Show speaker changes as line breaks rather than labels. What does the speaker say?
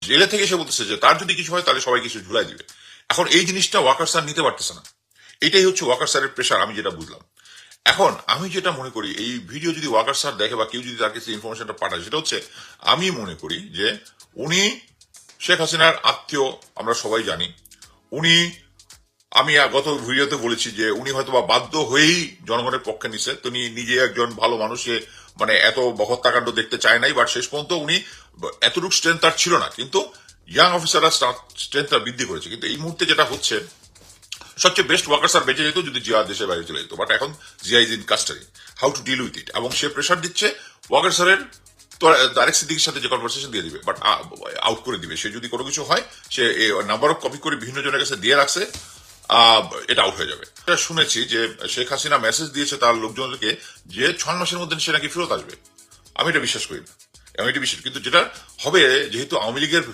জেলে থেকে এসে বলতেছে যে তার যদি কিছু হয় তাহলে সবাই কিছু ঝুলাই দিবে। এখন এই জিনিসটা ওয়াকার স্যার নিতে পারতেছে না। এটাই হচ্ছে ওয়াকার স্যারের প্রেশার, আমি যেটা বুঝলাম। এখন আমি যেটা মনে করি, এই ভিডিও যদি ওয়াকার স্যার দেখে বা কেউ যদি তার কাছে ইনফরমেশনটা পাঠায়, সেটা হচ্ছে আমি মনে করি যে উনি শেখ হাসিনার আত্মীয়, আমরা সবাই জানি। উনি, আমি গত ভিডিওতে বলেছি যে উনি হয়তো বা বাধ্য হয়েই জনগণের পক্ষে নিছে। তিনি নিজে একজন ভালো মানুষে মানে এত হত্যাকাণ্ড দেখতে চায় নাই, বাট শেষ পর্যন্ত উনি এতটুকু স্ট্রেংথ তার ছিল না, কিন্তু ইয়াং অফিসাররা স্ট্রেংথটা বৃদ্ধি করেছে। কিন্তু এই মুহূর্তে যেটা হচ্ছে, সবচেয়ে বেস্ট ওয়ার্কার স্যার বেঁচে যেত যদি জিয়া দেশের বাইরে চলে যেত, বাট এখন Zia is in custody. How to deal with it, এবং সে প্রেশার দিচ্ছে ওয়ার্কার স্যারের তারেক সিদ্দিকের সাথে যে কনভারসেশন দিয়ে দিবে, বাট আউট করে দিবে। সে যদি কোনো কিছু হয়, সে নাম্বার অফ কপি করে বিভিন্ন জনের কাছে দিয়ে রাখছে, এটা আউট হয়ে যাবে। এটা শুনেছি যে শেখ হাসিনা মেসেজ দিয়েছে তার লোকজনকে যে 6 মাসের মধ্যে সে নাকি ফেরত আসবে। আমি এটা বিশ্বাস করি না, আমি এটা বিশ্বাস, কিন্তু যেটা হবে, যেহেতু আওয়ামী লীগের